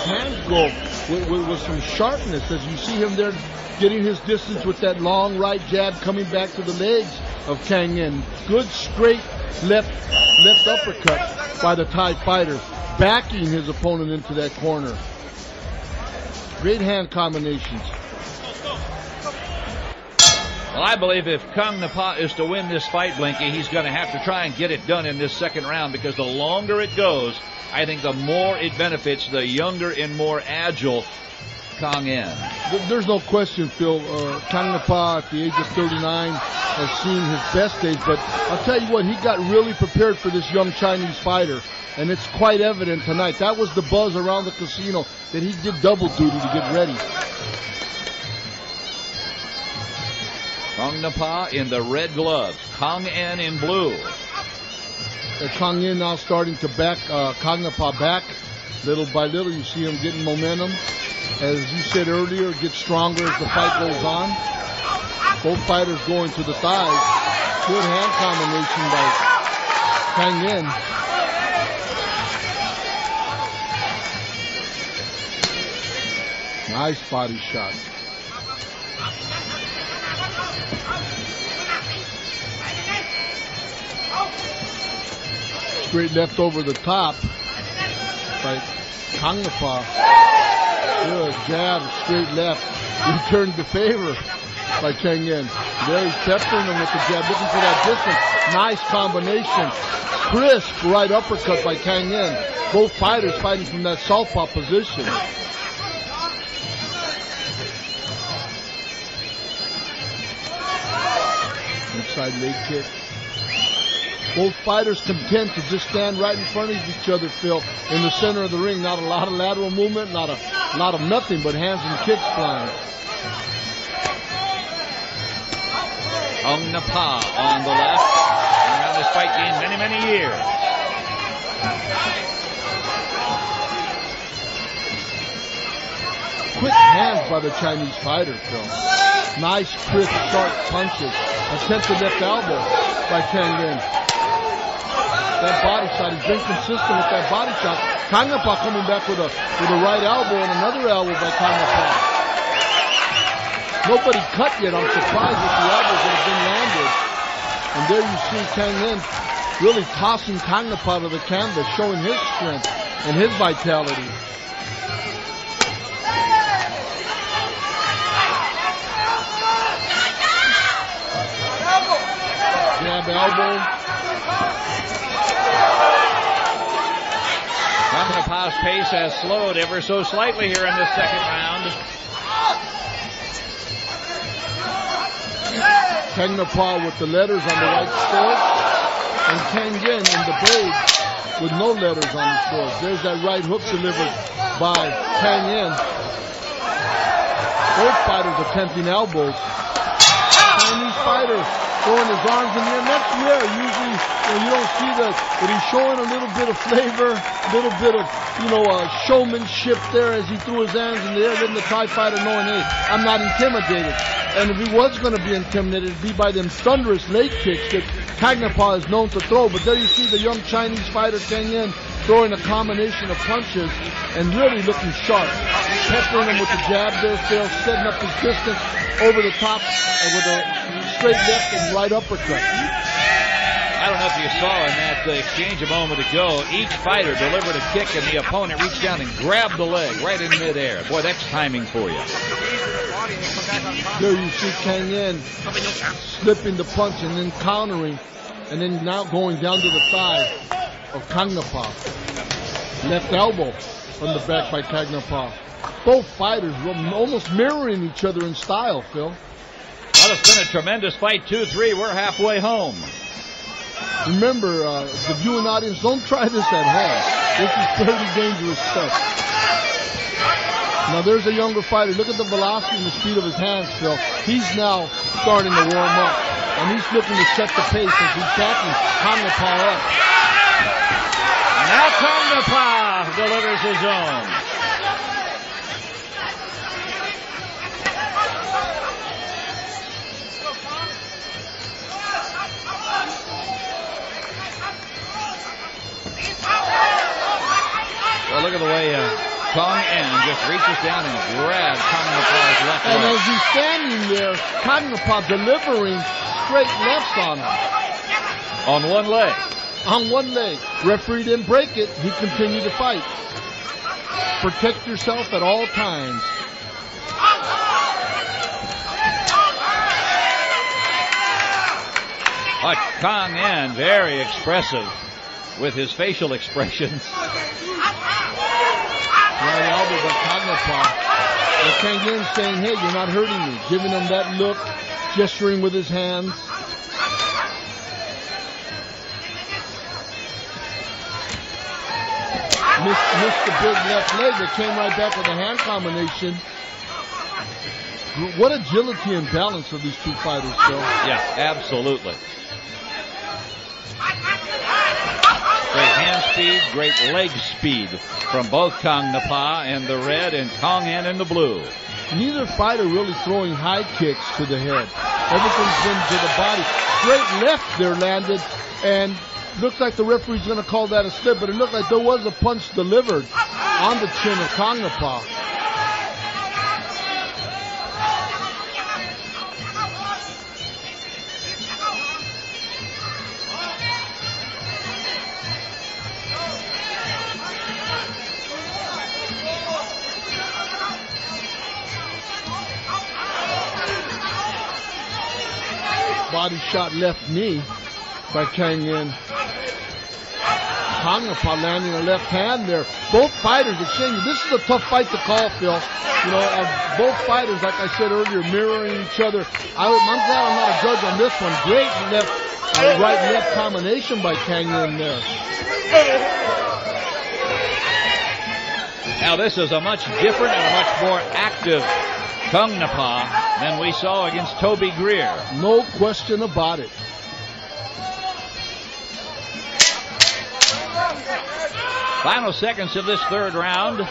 hands go with some sharpness, as you see him there getting his distance with that long right jab coming back to the legs of Kang In. Good straight left uppercut by the Thai fighter, backing his opponent into that corner. Great hand combinations. Well, I believe if Kongnapa is to win this fight, Blinky, he's going to have to try and get it done in this second round, because the longer it goes, I think the more it benefits the younger and more agile Kang In. There's no question, Phil. Kongnapa at the age of 39 has seen his best days, but I'll tell you what, he got really prepared for this young Chinese fighter, and it's quite evident tonight. That was the buzz around the casino, that he did double duty to get ready. Kongnapa in the red gloves, Kang In in blue. Kang In now starting to back Kongnapa back. Little by little, you see him getting momentum. As you said earlier, it gets stronger as the fight goes on. Both fighters going to the thighs. Good hand combination by Kang In. Nice body shot. Straight left over the top by Kongnapa. Good jab, straight left. Returned the favor by Kang In. There he's peppering him with the jab, looking for that distance. Nice combination. Crisp right uppercut by Kang In. Both fighters fighting from that southpaw position. Inside leg kick. Both fighters content to just stand right in front of each other, Phil, in the center of the ring. Not a lot of lateral movement, not a lot of nothing but hands and kicks flying. Kongnapa on the left. Been around this fight game many, many years. Quick hands by the Chinese fighter, Phil. Nice, crisp, sharp punches. Attempted left elbow by Kang In. That body shot, he's been consistent with that body shot. Kongnapa coming back with a right elbow and another elbow by Kongnapa. Nobody cut yet. I'm surprised with the elbows that have been landed. And there you see Kang In really tossing Kongnapa to the canvas, showing his strength and his vitality. Jab elbow. Kongnapa's pace has slowed ever so slightly here in this second round. Kongnapa with the letters on the right short, and Kang In the beige with no letters on the short. There's that right hook delivered by Kang In. Both fighters attempting elbows. Chinese fighter throwing his arms in the air. Next year, usually you don't see that, but he's showing a little bit of flavor, a little bit of showmanship there as he threw his hands in the air, letting the Thai fighter knowing, hey, I'm not intimidated. And if he was going to be intimidated, it'd be by them thunderous leg kicks that Kongnapa is known to throw. But there you see the young Chinese fighter Kang In throwing a combination of punches and really looking sharp. Peppering him with the jab there, Phil, setting up his distance over the top with a straight left and right uppercut. I don't know if you saw in that exchange a moment ago, each fighter delivered a kick and the opponent reached down and grabbed the leg right in midair. Boy, that's timing for you. There you see Kang In slipping the punch and then countering, and then now going down to the thigh of Kongnapa. Left elbow from the back by Kongnapa. Both fighters were almost mirroring each other in style, Phil. Well, it's been a tremendous fight, 2-3. We're halfway home. Remember, the viewing audience, don't try this at home. This is pretty dangerous stuff. Now there's a younger fighter. Look at the velocity and the speed of his hands, Phil. He's now starting to warm up. And he's looking to set the pace as he's backing Kongnapa up. Now Kongnapa delivers his own. Well, look at the way Kong En just reaches down and grabs Kongnapa's left And leg. as he's standing there, Kongnapa delivering straight lefts on him. On one leg. On one leg. Referee didn't break it. He continued to fight. Protect yourself at all times. But Kong En, very expressive with his facial expressions. Right elbow by Kongnapa. And Kang In saying, hey, you're not hurting me. Giving him that look, gesturing with his hands. Missed the big left leg that came right back with a hand combination. What agility and balance of these two fighters, Phil. Yeah, absolutely. Great hand speed, great leg speed from both Kongnapa in the red and Kong En in the blue. Neither fighter really throwing high kicks to the head. Everything's been to the body. Straight left there landed, and looked like the referee's going to call that a slip, but it looked like there was a punch delivered on the chin of Kongnapa. Body shot left knee by Kang In. Kongnapa landing a left hand there. Both fighters exchanging. This is a tough fight to call, Phil. You know, both fighters, like I said earlier, mirroring each other. I'm glad I'm not a judge on this one. Great right-left combination by Kang In there. Now this is a much different and a much more active Kongnapa than we saw against Toby Greer. No question about it. Final seconds of this third round.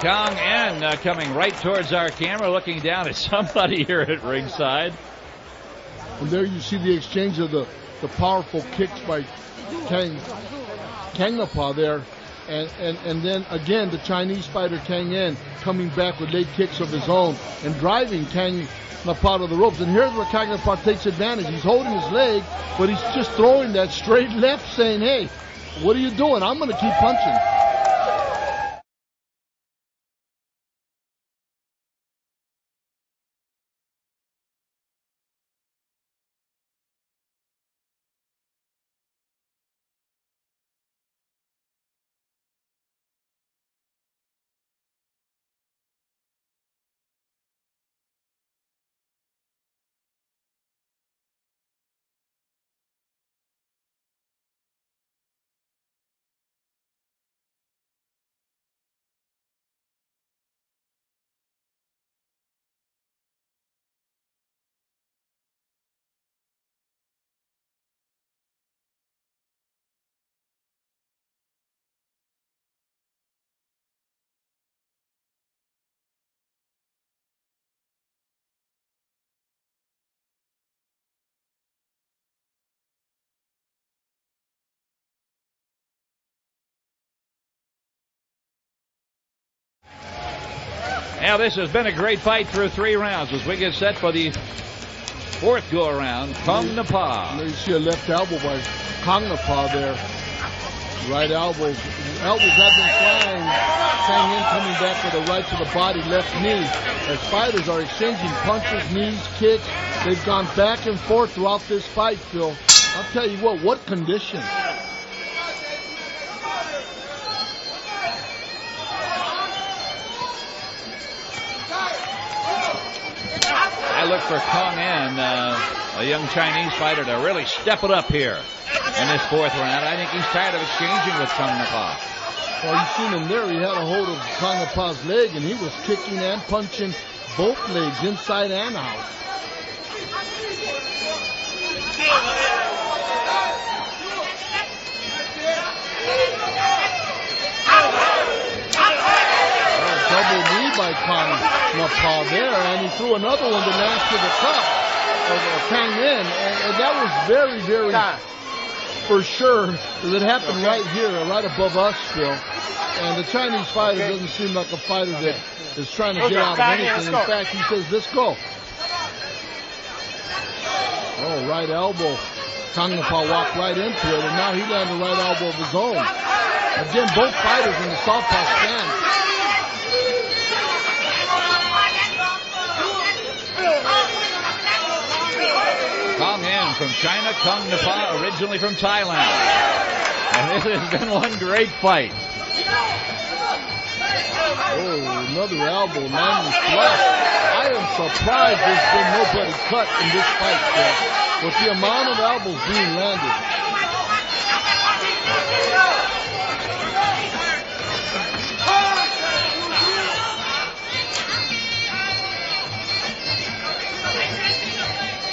Kong En coming right towards our camera, looking down at somebody here at ringside. And there you see the exchange of the powerful kicks by Kongnapa there. And then again the Chinese fighter Kang En coming back with leg kicks of his own and driving Kongnapa to the ropes. And here's where Kongnapa takes advantage. He's holding his leg, but he's just throwing that straight left, saying, hey, what are you doing? I'm going to keep punching. Now this has been a great fight through 3 rounds as we get set for the fourth go-around. Kongnapa. There you see a left elbow by Kongnapa there. Right elbows. Elbows have been flying. Kang In coming back with a right to the body, left knee. As fighters are exchanging punches, knees, kicks. They've gone back and forth throughout this fight, Phil. I'll tell you what condition. I look for Kong En, a young Chinese fighter, to really step it up here in this fourth round. I think he's tired of exchanging with Kongnapa. Well, you seen him there. He had a hold of Kongnapa's leg, and he was kicking and punching both legs, inside and out. Double knee by by kongnapa there, and he threw another one that landed to the cup of Kang In, and that was very, very for sure that it happened right here, right above us still. And the Chinese fighter doesn't seem like a fighter that is trying to get out of anything. In fact, he says, let's go. Oh, right elbow. kongnapa walked right into it, and now he landed a right elbow of his own. Again, both fighters in the southpaw stance. Kong In from China, kongnapa originally from Thailand. And this has been one great fight. Oh, another elbow, landing flush. I am surprised there's been nobody cut in this fight, Jeff, with the amount of elbows being landed.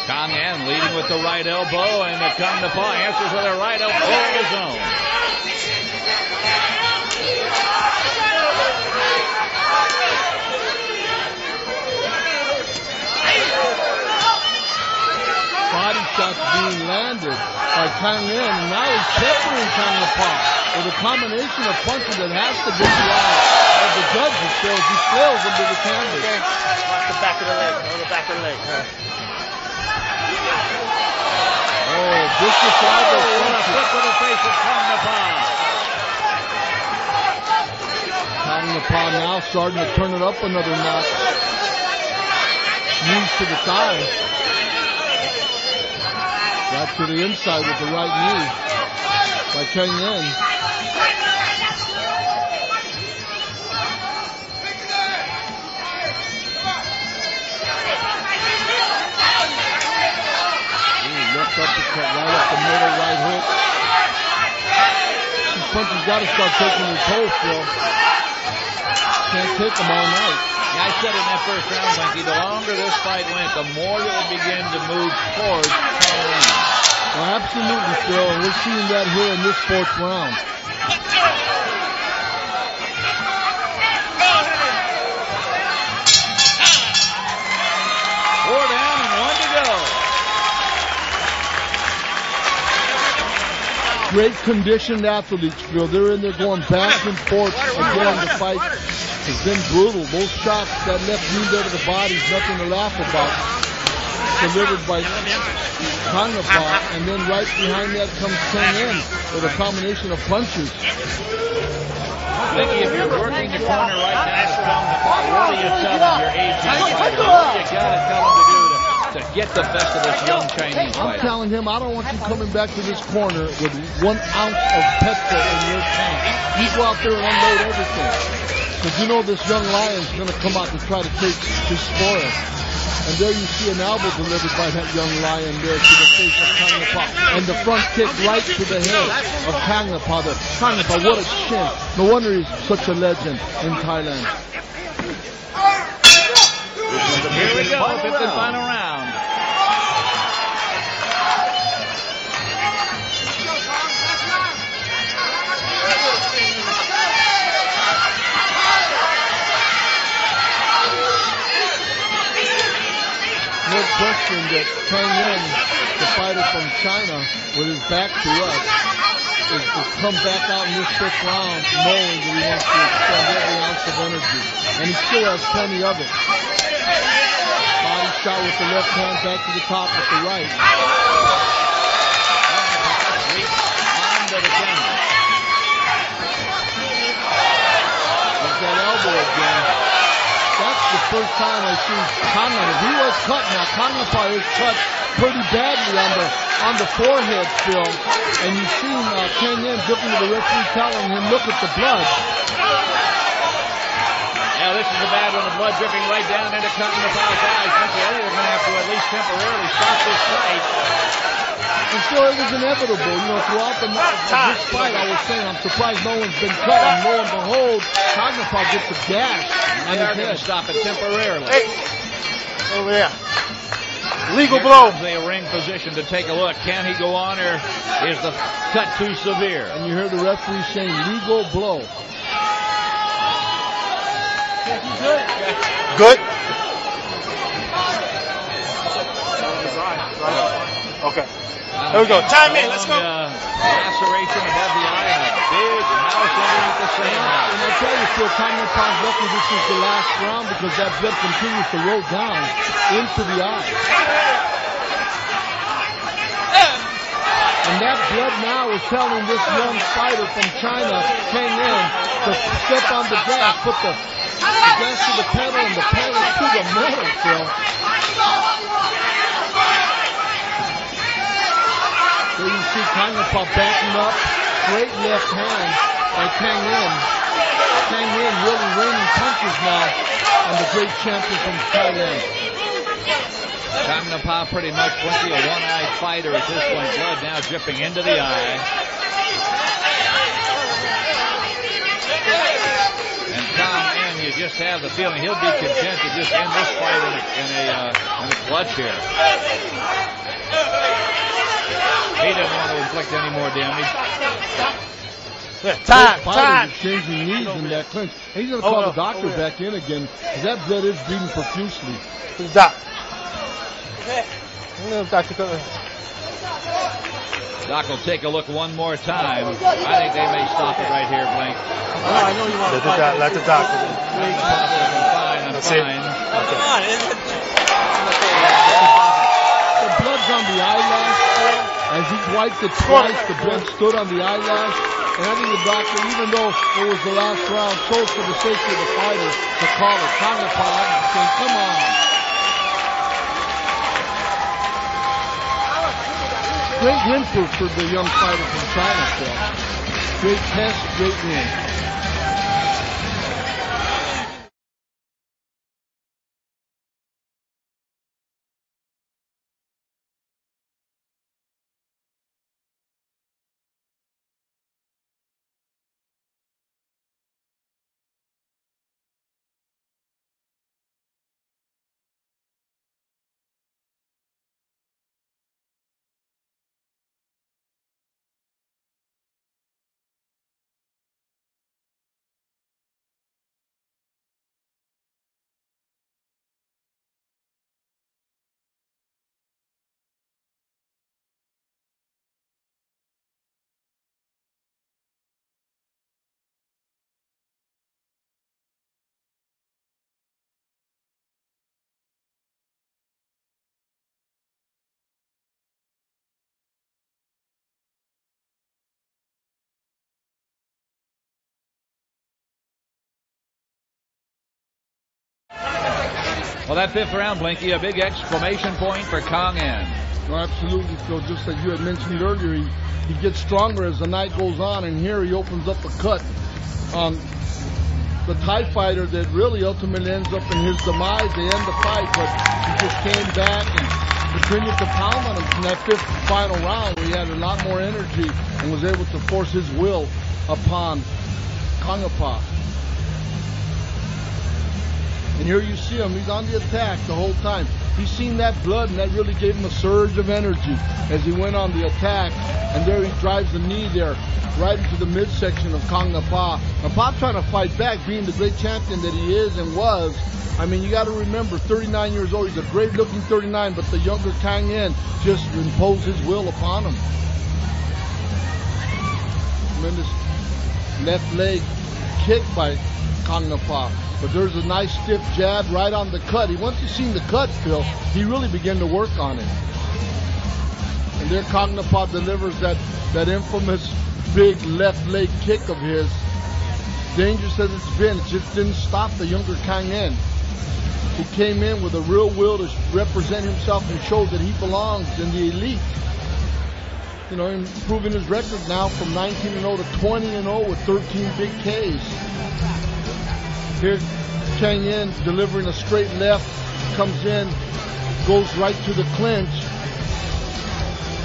Kong In leading with the right elbow, and the kongnapa answers with a right elbow of his own. Body shots being landed by Kang In, and now he's peppering kongnapa with a combination of punches that has to be the eye of the judges. So he flails into the canvas. Watch the back of the leg. On the back of the leg. Oh, disregarded. What a flip to the face of kongnapa. kongnapa now starting to turn it up another notch. Knees to the thigh. Back to the inside with the right knee by Kang In. Left uppercut right up the middle, right hook. These punches got to start taking their toll, Phil. Can't take them all night. Yeah, I said in that first round, Mikey, the longer this fight went, the more it would begin to move towards Kang In. Well, absolutely, Phil, and we're seeing that here in this fourth round. 4 down and 1 to go. Great conditioned athletes, Phil. They're in there going back and forth. Again, the fight has been brutal. Both shots, that left knee there to the body is nothing to laugh about. Delivered by kongnapa, and then right behind that comes Kang In with a combination of punches. Mickey, if you're working the corner right now to kongnapa, what are you telling your aging fighter? What do you got to tell him to do to get the best of this young Chinese fighter? I'm telling him, I don't want you coming back to this corner with 1 ounce of petrol in your tank. You go out there and unload everything. Because you know this young lion's going to come out to try to take his spoil. And there you see an elbow delivered by that young lion there to the face of kongnapa. And the front kick right to the head of kongnapa. kongnapa, what a chin. No wonder he's such a legend in Thailand. Here we go, 5th and final round. No question that Kang In, the fighter from China, with his back to us, is come back out in this 5th round knowing that he wants to expend every ounce of energy. And he still has plenty of it. Body shot with the left hand, back to the top with the right. Onto the canvas. There's that elbow again. That's the first time I've seen kongnapa. He was cut now. kongnapa is cut pretty badly on the forehead, Phil. And you've seen Kang In looking to the referee telling him, look at the blood. Yeah, this is a bad one. The blood dripping right down into kongnapa's eyes. They're going to have to at least temporarily stop this fight. And so it was inevitable. You know, throughout this fight, I was saying, I'm surprised no one's been cut. And lo and behold, kongnapa gets a gash. And they're going to stop it temporarily. Hey, over there. Legal blow. The ring position to take a look. Can he go on, or is the cut too severe? And you heard the referee saying legal blow. Good. Okay. There we go. Time in. Let's go. Laceration above the eye and a big mouse underneath the same eye. And I tell you, Phil, kongnapa lucky this is the last round because that blood continues to roll down into the eye. And that blood now is telling this young fighter from China, Kang In, to step on the gas, put the gas to the pedal and the pedal to the metal, Phil. So you see kongnapa backing up, great left hand by Kang In. Kang In really raining punches now on the great champion from Thailand. kongnapa pretty much went to a one-eyed fighter at this point. Blood now dripping into the eye. And Kang In, you just have the feeling he'll be content to just end this fight in a clutch here. He doesn't want to inflict any more damage. Time. Exchanging knees in that clinch. And he's going to call the doctor back in again because that blood is bleeding profusely. Doc. Doc will take a look one more time. I think they may stop it right here, Blank. I know you want to let the doctor. I'm fine. The blood's on the eyelash. As he wiped it twice, the blood stood on the eyelash. And I think the doctor, even though it was the last round, chose for the safety of the fighter to call it. kongnapa saying, come on. Great win for the young fighter from China, Phil. Great test, great win. Well, that fifth round, Blinky, a big exclamation point for Kang In. No, absolutely, Phil. Just like you had mentioned earlier, he gets stronger as the night goes on, and here he opens up a cut on the Thai fighter that really ultimately ends up in his demise. They end the fight, but he just came back and continued to pound on him in that fifth final round where he had a lot more energy and was able to force his will upon kongnapa. And here you see him, he's on the attack the whole time. He's seen that blood, and that really gave him a surge of energy as he went on the attack. And there he drives the knee there, right into the midsection of kongnapa. Napa trying to fight back, being the great champion that he is and was. I mean, you got to remember, 39 years old, he's a great-looking 39, but the younger Kang In just imposed his will upon him. Tremendous left leg kick by kongnapa. But there's a nice stiff jab right on the cut. Once he's seen the cut, Phil, he really began to work on it. And there kongnapa delivers that infamous big left leg kick of his. Dangerous as it's been, it just didn't stop the younger Kang In. He came in with a real will to represent himself and show that he belongs in the elite. You know, improving his record now from 19-0 to 20-0 with 13 big Ks. Here's Kang In delivering a straight left, comes in, goes right to the clinch.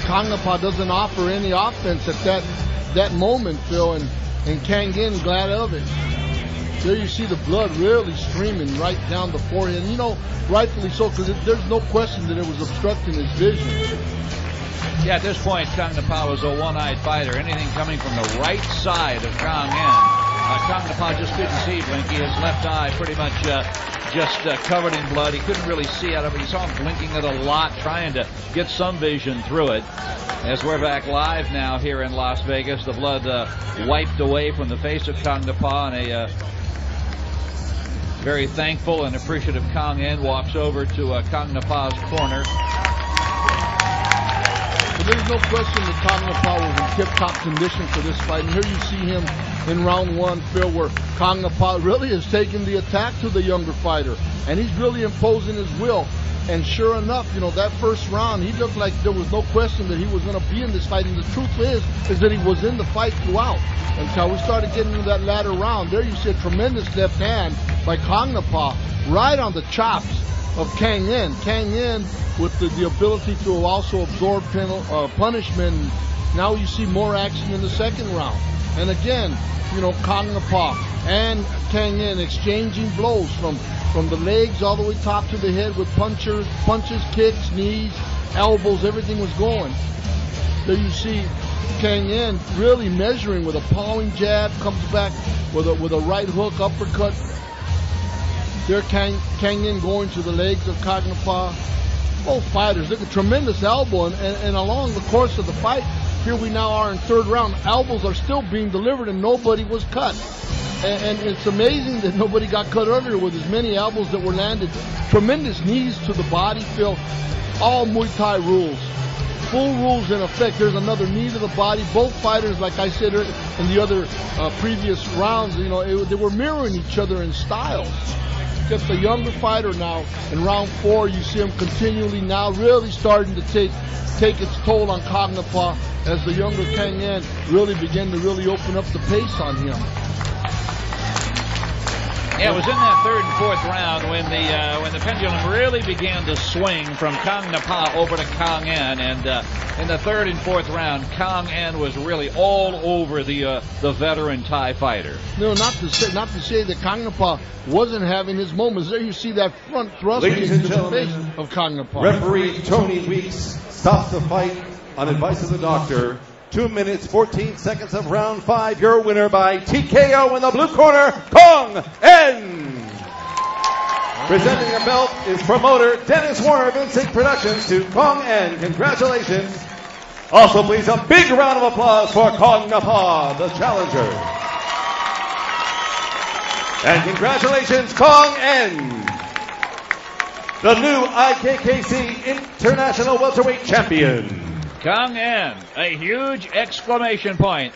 kongnapa doesn't offer any offense at that moment, Phil, and Kang In glad of it. There you see the blood really streaming right down the forehead. And, you know, rightfully so, because there's no question that it was obstructing his vision. Yeah, at this point, kongnapa was a one-eyed fighter. Anything coming from the right side of Kang In Kongnapa just couldn't see Blinky. His left eye pretty much just covered in blood. He couldn't really see out of it. You saw him blinking it a lot, trying to get some vision through it. As we're back live now here in Las Vegas, the blood wiped away from the face of Kongnapa, and a very thankful and appreciative Kong En walks over to Kongnapa's corner. But there's no question that Kongnapa was in tip-top condition for this fight. And here you see him in round one, Phil, where Kongnapa really is taking the attack to the younger fighter. And he's really imposing his will. And sure enough, you know, that first round, he looked like there was no question that he was going to be in this fight. And the truth is that he was in the fight throughout. Until we started getting into that latter round. There you see a tremendous left hand by Kongnapa right on the chops of Kang En. Kang En with the ability to also absorb punishment. Now you see more action in the second round. And again, you know, Kongnapa and Kang En exchanging blows from the legs all the way top to the head with punches, kicks, knees, elbows, everything was going. There you see Kang En really measuring with a pawing jab, comes back with a right hook, uppercut. There Kang En going to the legs of Kongnapa. Both fighters, look at tremendous elbow, and along the course of the fight, here we now are in third round, elbows are still being delivered and nobody was cut. And it's amazing that nobody got cut earlier with as many elbows that were landed. Tremendous knees to the body, Phil. All Muay Thai rules. Full rules in effect. There's another knee to the body. Both fighters, like I said in the other previous rounds, you know, they were mirroring each other in styles. Just the younger fighter now in round four, you see him continually now really starting to take its toll on Kongnapa as the younger Kang En really began to really open up the pace on him. Yeah, it was in that third and fourth round when the pendulum really began to swing from Kongnapa over to Kang En, and in the third and fourth round, Kang En was really all over the veteran Thai fighter. No, not to say that Kongnapa wasn't having his moments. There you see that front thrust into the face of Kongnapa. Referee Tony Weeks stops the fight on advice of the doctor. 2 minutes, 14 seconds of round 5. Your winner by TKO in the blue corner, Kong En. Presenting the belt is promoter Dennis Warner of Instinct Productions to Kong En. Congratulations. Also, please, a big round of applause for Kongnapa, the challenger. And congratulations, Kong En, the new IKKC International Welterweight Champion. Kang En, a huge exclamation point.